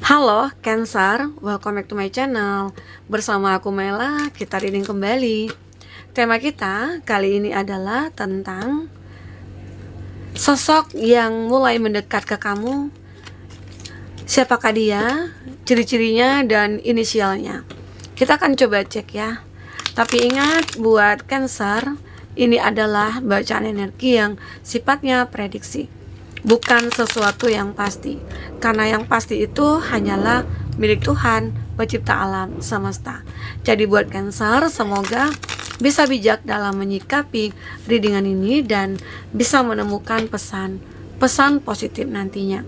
Halo Cancer, welcome back to my channel. Bersama aku Mela, kita reading kembali. Tema kita kali ini adalah tentang sosok yang mulai mendekat ke kamu. Siapakah dia, ciri-cirinya, dan inisialnya. Kita akan coba cek ya. Tapi ingat, buat Cancer, ini adalah bacaan energi yang sifatnya prediksi, bukan sesuatu yang pasti. Karena yang pasti itu hanyalah milik Tuhan, pencipta alam semesta. Jadi buat Cancer, semoga bisa bijak dalam menyikapi readingan ini dan bisa menemukan pesan positif nantinya.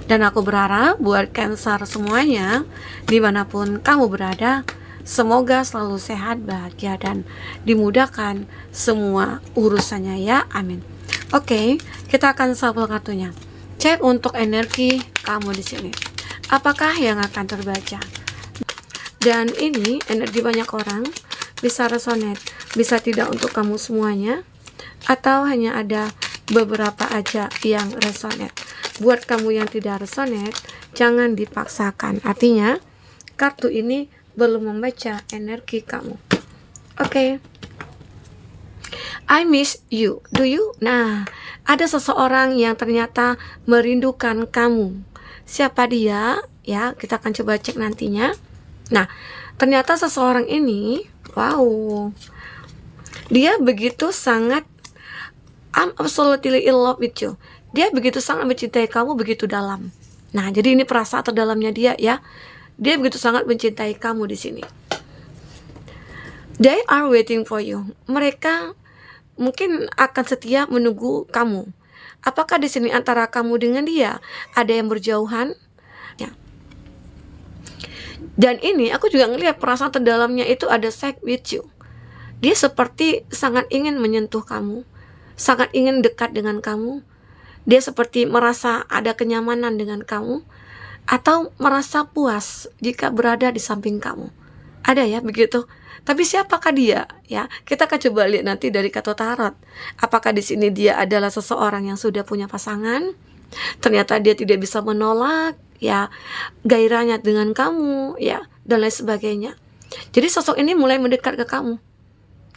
Dan aku berharap buat Cancer semuanya, dimanapun kamu berada, semoga selalu sehat, bahagia, dan dimudahkan semua urusannya ya, amin. Oke, kita akan shuffle kartunya. Cek untuk energi kamu di sini. Apakah yang akan terbaca? Dan ini energi banyak orang, bisa resonate, bisa tidak untuk kamu semuanya, atau hanya ada beberapa aja yang resonate. Buat kamu yang tidak resonate, jangan dipaksakan. Artinya, kartu ini belum membaca energi kamu. Oke. I miss you, do you? Nah, ada seseorang yang ternyata merindukan kamu. Siapa dia? Ya, kita akan coba cek nantinya. Nah, ternyata seseorang ini, wow, dia begitu sangat, I'm absolutely in love with you. Dia begitu sangat mencintai kamu, begitu dalam. Nah, jadi ini perasaan terdalamnya dia ya. Dia begitu sangat mencintai kamu di sini. They are waiting for you. Mereka mungkin akan setia menunggu kamu. Apakah di sini antara kamu dengan dia ada yang berjauhan? Ya. Dan ini aku juga ngelihat perasaan terdalamnya itu ada sex with you. Dia seperti sangat ingin menyentuh kamu, sangat ingin dekat dengan kamu. Dia seperti merasa ada kenyamanan dengan kamu, atau merasa puas jika berada di samping kamu. Ada ya begitu. Tapi siapakah dia? Ya, kita akan coba lihat nanti dari kartu tarot. Apakah di sini dia adalah seseorang yang sudah punya pasangan? Ternyata dia tidak bisa menolak, ya, gairahnya dengan kamu, ya, dan lain sebagainya. Jadi sosok ini mulai mendekat ke kamu.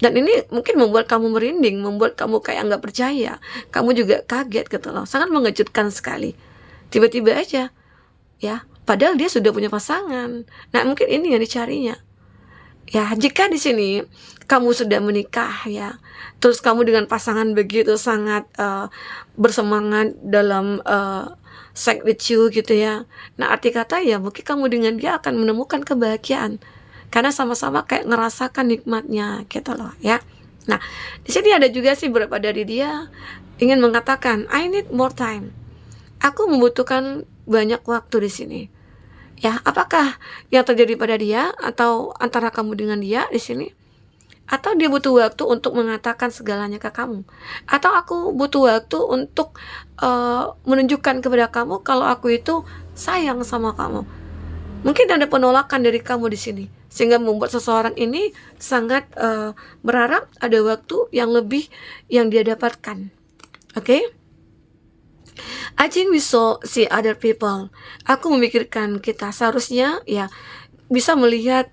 Dan ini mungkin membuat kamu merinding, membuat kamu kayak nggak percaya. Kamu juga kaget gitu loh. Sangat mengejutkan sekali. Tiba-tiba aja, ya, padahal dia sudah punya pasangan. Nah, mungkin ini yang dicarinya. Ya, jika di sini kamu sudah menikah ya, terus kamu dengan pasangan begitu sangat bersemangat dalam sex with you gitu ya. Nah, arti kata ya mungkin kamu dengan dia akan menemukan kebahagiaan karena sama-sama kayak ngerasakan nikmatnya gitu loh ya. Nah, di sini ada juga sih beberapa dari dia ingin mengatakan I need more time. Aku membutuhkan banyak waktu di sini. Ya, apakah yang terjadi pada dia atau antara kamu dengan dia di sini? Atau dia butuh waktu untuk mengatakan segalanya ke kamu? Atau aku butuh waktu untuk menunjukkan kepada kamu kalau aku itu sayang sama kamu? Mungkin ada penolakan dari kamu di sini sehingga membuat seseorang ini sangat berharap ada waktu yang lebih yang dia dapatkan. Oke? I think we saw see other people. Aku memikirkan kita seharusnya ya bisa melihat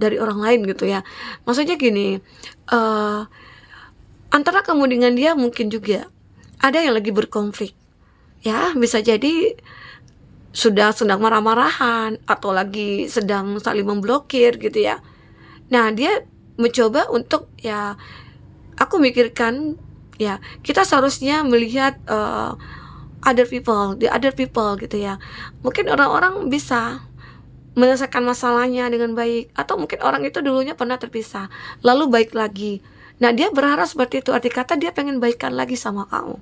dari orang lain gitu ya. Maksudnya gini, antara kamu dengan dia mungkin juga ada yang lagi berkonflik. Ya, bisa jadi sedang marah-marahan atau lagi sedang saling memblokir gitu ya. Nah, dia mencoba untuk ya, aku mikirkan ya kita seharusnya melihat the other people gitu ya. Mungkin orang-orang bisa menyelesaikan masalahnya dengan baik, atau mungkin orang itu dulunya pernah terpisah lalu baik lagi. Nah, dia berharap seperti itu, arti kata dia pengen baikan lagi sama kamu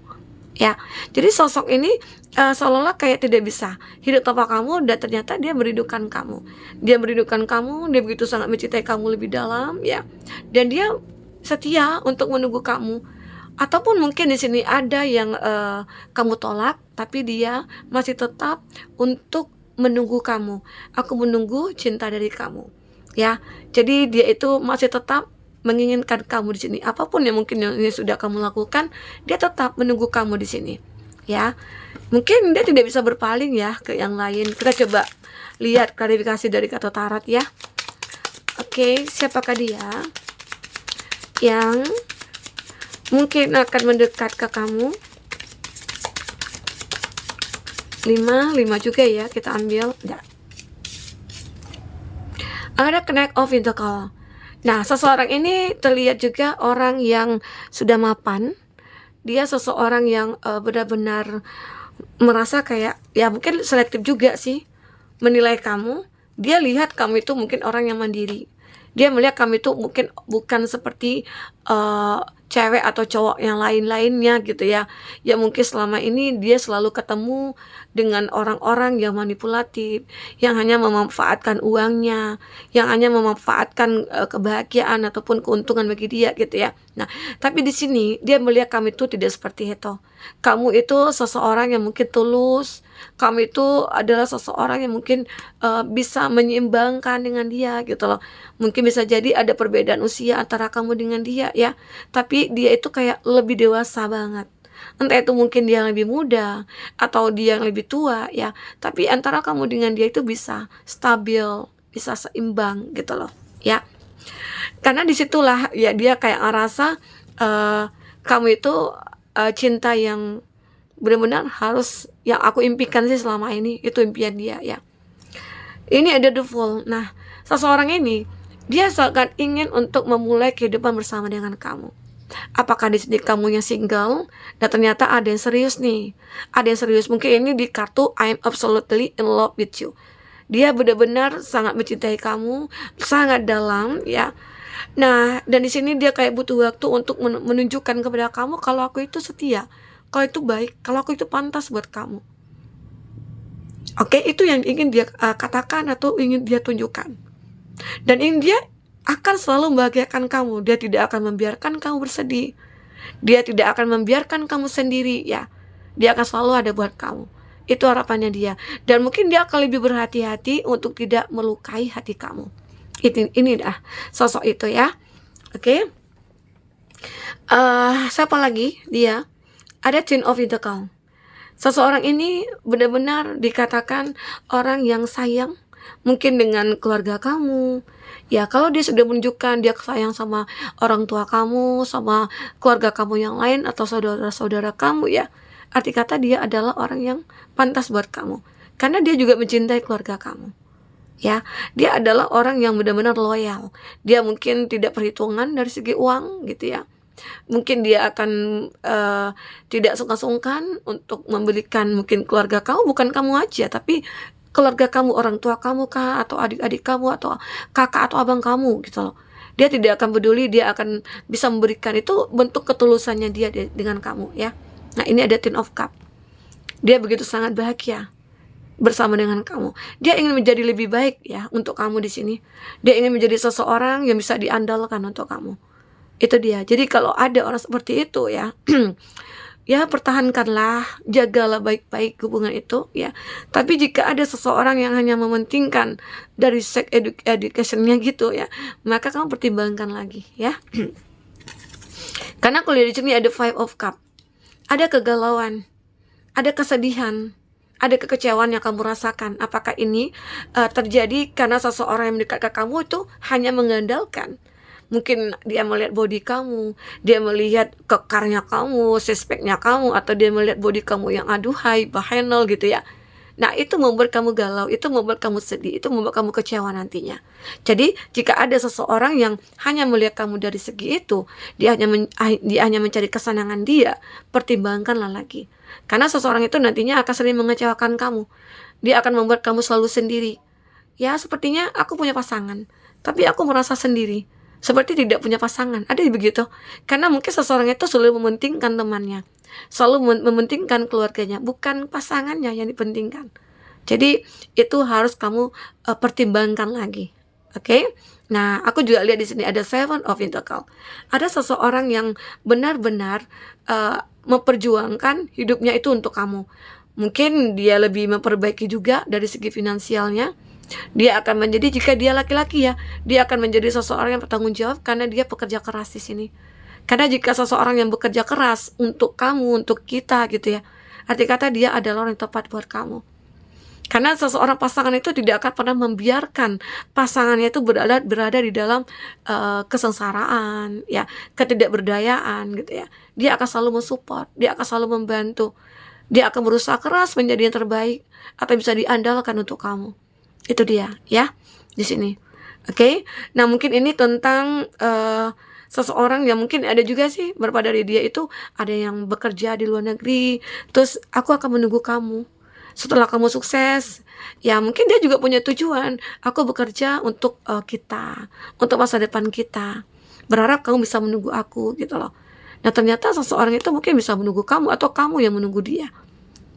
ya. Jadi sosok ini seolah-olah kayak tidak bisa hidup tanpa kamu, dan ternyata dia merindukan kamu. Dia merindukan kamu, dia begitu sangat mencintai kamu lebih dalam ya, dan dia setia untuk menunggu kamu. Ataupun mungkin di sini ada yang kamu tolak, tapi dia masih tetap untuk menunggu kamu. Aku menunggu cinta dari kamu, ya. Jadi dia itu masih tetap menginginkan kamu di sini. Apapun yang mungkin yang ini sudah kamu lakukan, dia tetap menunggu kamu di sini. ya. Mungkin dia tidak bisa berpaling ya ke yang lain. Kita coba lihat klarifikasi dari kartu tarot ya. Oke, siapakah dia yang mungkin akan mendekat ke kamu? 5 juga ya, kita ambil. Ya. Ada Knight of Pentacles. Nah, seseorang ini terlihat juga orang yang sudah mapan. Dia seseorang yang benar-benar merasa kayak, ya mungkin selektif juga sih menilai kamu. Dia lihat kamu itu mungkin orang yang mandiri. Dia melihat kamu itu mungkin bukan seperti cewek atau cowok yang lain-lainnya gitu ya. Ya mungkin selama ini dia selalu ketemu dengan orang-orang yang manipulatif, yang hanya memanfaatkan uangnya, yang hanya memanfaatkan kebahagiaan ataupun keuntungan bagi dia gitu ya. Nah, tapi di sini dia melihat kamu itu tidak seperti itu. Kamu itu seseorang yang mungkin tulus. Kamu itu adalah seseorang yang mungkin bisa menyeimbangkan dengan dia gitu loh. Mungkin bisa jadi ada perbedaan usia antara kamu dengan dia ya, tapi dia itu kayak lebih dewasa banget. Entah itu mungkin dia yang lebih muda atau dia yang lebih tua ya, tapi antara kamu dengan dia itu bisa stabil, bisa seimbang gitu loh ya. Karena disitulah ya dia kayak ngerasa kamu itu cinta yang benar-benar harus yang aku impikan sih selama ini, itu impian dia ya. Ini ada The Fool. Nah, seseorang ini dia sangat ingin untuk memulai kehidupan bersama dengan kamu. Apakah di sini kamu yang single dan ternyata ada yang serius nih, ada yang serius. Mungkin ini di kartu I'm absolutely in love with you. Dia benar-benar sangat mencintai kamu, sangat dalam ya. Nah, dan di sini dia kayak butuh waktu untuk menunjukkan kepada kamu kalau aku itu setia, kalau itu baik, kalau aku itu pantas buat kamu. Oke, itu yang ingin dia katakan atau ingin dia tunjukkan. Dan ini dia akan selalu membahagiakan kamu. Dia tidak akan membiarkan kamu bersedih. Dia tidak akan membiarkan kamu sendiri ya. Dia akan selalu ada buat kamu. Itu harapannya dia. Dan mungkin dia akan lebih berhati-hati untuk tidak melukai hati kamu. Ini dah sosok itu ya. Oke. Siapa lagi dia? Ada Queen of Pentacles. Seseorang ini benar-benar dikatakan orang yang sayang mungkin dengan keluarga kamu. Ya, kalau dia sudah menunjukkan dia sayang sama orang tua kamu, sama keluarga kamu yang lain atau saudara-saudara kamu ya, arti kata dia adalah orang yang pantas buat kamu. Karena dia juga mencintai keluarga kamu. Ya, dia adalah orang yang benar-benar loyal. Dia mungkin tidak perhitungan dari segi uang gitu ya. Mungkin dia akan tidak sungkan-sungkan untuk membelikan mungkin keluarga kamu, bukan kamu aja, tapi keluarga kamu, orang tua kamu kah, atau adik-adik kamu, atau kakak atau abang kamu gitu loh. Dia tidak akan peduli, dia akan bisa memberikan. Itu bentuk ketulusannya dia dengan kamu ya. Nah, ini ada Ten of Cups. Dia begitu sangat bahagia bersama dengan kamu. Dia ingin menjadi lebih baik ya untuk kamu di sini. Dia ingin menjadi seseorang yang bisa diandalkan untuk kamu. Itu dia. Jadi kalau ada orang seperti itu ya, ya pertahankanlah, jagalah baik-baik hubungan itu ya. Tapi jika ada seseorang yang hanya mementingkan dari sex educationnya gitu ya, maka kamu pertimbangkan lagi ya. Karena kalau di sini ada Five of Cups, ada kegalauan, ada kesedihan, ada kekecewaan yang kamu rasakan. Apakah ini terjadi karena seseorang yang mendekat ke kamu itu hanya mengandalkan? Mungkin dia melihat body kamu, dia melihat kekarnya kamu, suspeknya kamu, atau dia melihat body kamu yang aduhai, bahenol gitu ya. Nah, itu membuat kamu galau, itu membuat kamu sedih, itu membuat kamu kecewa nantinya. Jadi, jika ada seseorang yang hanya melihat kamu dari segi itu, dia hanya mencari kesenangan dia, pertimbangkanlah lagi. Karena seseorang itu nantinya akan sering mengecewakan kamu. Dia akan membuat kamu selalu sendiri. Ya, sepertinya aku punya pasangan, tapi aku merasa sendiri. Seperti tidak punya pasangan. Ada begitu. Karena mungkin seseorang itu selalu mementingkan temannya, selalu mementingkan keluarganya, bukan pasangannya yang dipentingkan. Jadi itu harus kamu pertimbangkan lagi. Oke? Nah, aku juga lihat di sini ada Seven of Pentacles. Ada seseorang yang benar-benar memperjuangkan hidupnya itu untuk kamu. Mungkin dia lebih memperbaiki juga dari segi finansialnya. Dia akan menjadi, jika dia laki-laki ya, dia akan menjadi seseorang yang bertanggung jawab karena dia pekerja keras di sini. Karena jika seseorang yang bekerja keras untuk kamu, untuk kita gitu ya, Arti kata dia adalah orang yang tepat buat kamu. Karena seseorang pasangan itu tidak akan pernah membiarkan pasangannya itu berada di dalam kesengsaraan, ya, ketidakberdayaan gitu ya. Dia akan selalu mensupport, dia akan selalu membantu, dia akan berusaha keras menjadi yang terbaik atau bisa diandalkan untuk kamu. Itu dia, ya, di sini. Oke. Nah, mungkin ini tentang seseorang yang mungkin ada juga sih beberapa dari dia itu ada yang bekerja di luar negeri, terus aku akan menunggu kamu. Setelah kamu sukses, ya mungkin dia juga punya tujuan. Aku bekerja untuk kita, untuk masa depan kita. Berharap kamu bisa menunggu aku gitu loh. Nah, ternyata seseorang itu mungkin bisa menunggu kamu atau kamu yang menunggu dia.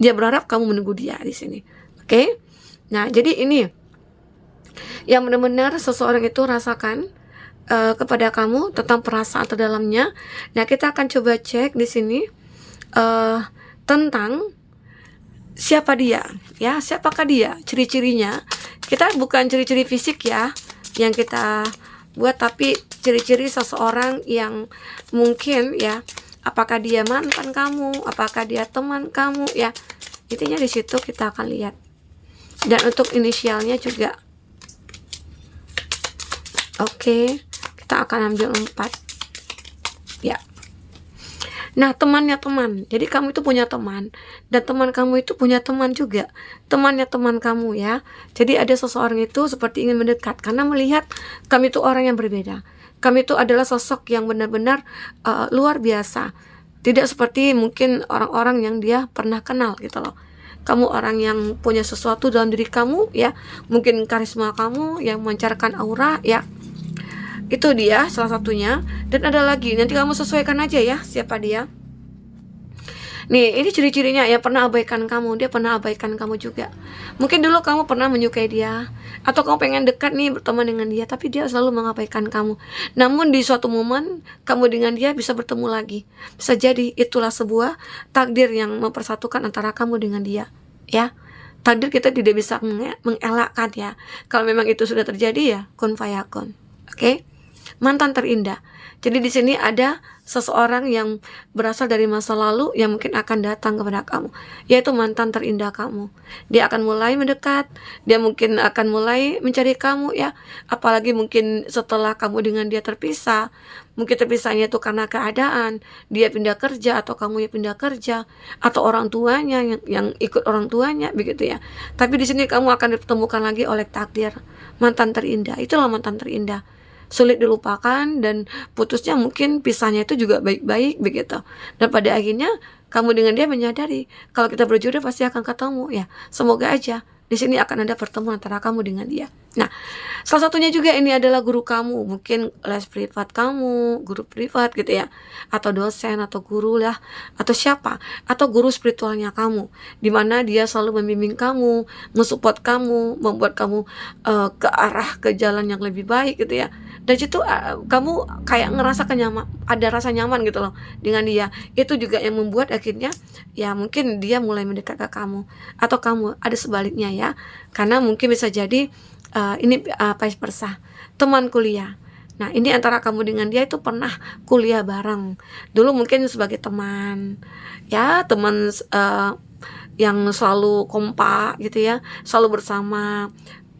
Dia berharap kamu menunggu dia di sini. Oke? Nah, jadi ini yang benar-benar seseorang itu rasakan kepada kamu tentang perasaan terdalamnya. Nah, kita akan coba cek di sini tentang siapa dia, ya, siapakah dia, ciri-cirinya. Kita bukan ciri-ciri fisik ya yang kita buat, tapi ciri-ciri seseorang yang mungkin ya, apakah dia mantan kamu, apakah dia teman kamu, ya, intinya di situ kita akan lihat. Dan untuk inisialnya juga. Oke, kita akan ambil 4, ya. Nah, temannya teman. Jadi kamu itu punya teman, dan teman kamu itu punya teman juga. Temannya teman kamu, ya. Jadi ada seseorang itu seperti ingin mendekat karena melihat kamu itu orang yang berbeda. Kamu itu adalah sosok yang benar-benar luar biasa. Tidak seperti mungkin orang-orang yang dia pernah kenal gitu loh. Kamu orang yang punya sesuatu dalam diri kamu, ya. Mungkin karisma kamu yang memancarkan aura, ya. Itu dia salah satunya. Dan ada lagi, nanti kamu sesuaikan aja ya siapa dia. Nih, ini ciri-cirinya ya, pernah abaikan kamu, dia pernah abaikan kamu juga. Mungkin dulu kamu pernah menyukai dia, atau kamu pengen dekat nih berteman dengan dia, tapi dia selalu mengabaikan kamu. Namun di suatu momen kamu dengan dia bisa bertemu lagi. Bisa jadi itulah sebuah takdir yang mempersatukan antara kamu dengan dia, ya. Takdir kita tidak bisa mengelakkan ya. Kalau memang itu sudah terjadi ya kun fayakun. Oke? Mantan terindah. Jadi di sini ada seseorang yang berasal dari masa lalu yang mungkin akan datang kepada kamu, yaitu mantan terindah kamu. Dia akan mulai mendekat, dia mungkin akan mulai mencari kamu, ya. Apalagi mungkin setelah kamu dengan dia terpisah, mungkin terpisahnya itu karena keadaan, dia pindah kerja atau kamu yang pindah kerja, atau orang tuanya yang ikut orang tuanya, begitu ya. Tapi di sini kamu akan ditemukan lagi oleh takdir. Mantan terindah, itulah mantan terindah. Sulit dilupakan, dan putusnya mungkin pisahnya itu juga baik-baik begitu. Dan pada akhirnya kamu dengan dia menyadari kalau kita berjodoh pasti akan ketemu, ya. Semoga aja di sini akan ada pertemuan antara kamu dengan dia. Nah, salah satunya juga ini adalah guru kamu, mungkin les privat kamu, guru privat gitu ya, atau dosen atau guru lah, atau siapa, atau guru spiritualnya kamu, dimana dia selalu membimbing kamu, mensupport kamu, membuat kamu ke arah ke jalan yang lebih baik gitu ya. Dan situ kamu kayak ngerasa ada rasa nyaman gitu loh dengan dia. Itu juga yang membuat akhirnya ya mungkin dia mulai mendekat ke kamu, atau kamu ada sebaliknya ya. Karena mungkin bisa jadi ini vice versa, teman kuliah. Nah, ini antara kamu dengan dia itu pernah kuliah bareng. Dulu mungkin sebagai teman, ya, teman yang selalu kompak gitu ya, selalu bersama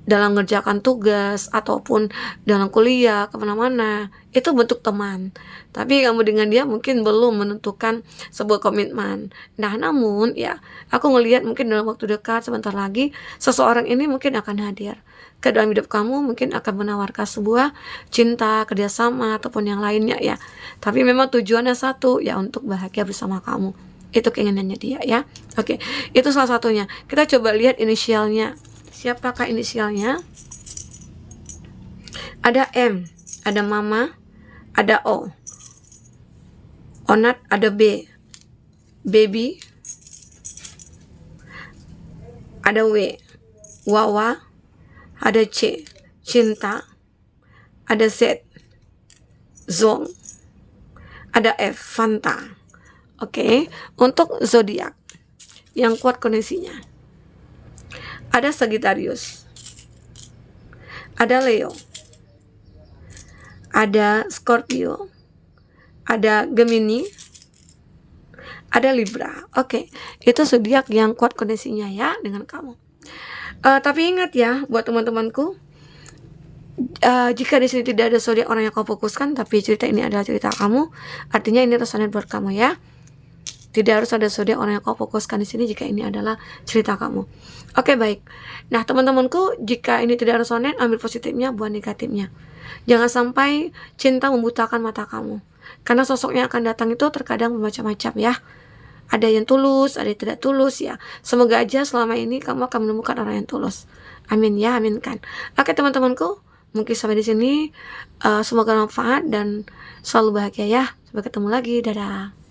dalam mengerjakan tugas ataupun dalam kuliah kemana-mana. Itu bentuk teman. Tapi kamu dengan dia mungkin belum menentukan sebuah komitmen. Nah, namun ya, aku ngelihat mungkin dalam waktu dekat sebentar lagi seseorang ini mungkin akan hadir ke dalam hidup kamu, mungkin akan menawarkan sebuah cinta, kerjasama ataupun yang lainnya ya. Tapi memang tujuannya satu, ya, untuk bahagia bersama kamu. Itu keinginannya dia ya. Oke, itu salah satunya. Kita coba lihat inisialnya. Siapakah inisialnya? Ada M, ada mama, ada O. Onat ada B, baby, ada W, wawa, ada C, cinta, ada Z, zong, ada F, fanta. Oke, untuk zodiak yang kuat kondisinya. Ada Sagittarius, ada Leo, ada Scorpio, ada Gemini, ada Libra. Oke, itu zodiak yang kuat koneksinya ya dengan kamu. Tapi ingat ya, buat teman-temanku, jika di sini tidak ada zodiak orang yang kau fokuskan, tapi cerita ini adalah cerita kamu, artinya ini resonate buat kamu ya. Tidak harus ada zodiak orang yang kau fokuskan di sini jika ini adalah cerita kamu. Oke, baik. Nah, teman-temanku, jika ini tidak resonate, ambil positifnya, buang negatifnya. Jangan sampai cinta membutakan mata kamu. Karena sosok yang akan datang itu terkadang bermacam-macam ya. Ada yang tulus, ada yang tidak tulus ya. Semoga aja selama ini kamu akan menemukan orang yang tulus. Amin ya, aminkan. Oke teman-temanku, mungkin sampai di sini. Semoga bermanfaat dan selalu bahagia ya. Sampai ketemu lagi, dadah.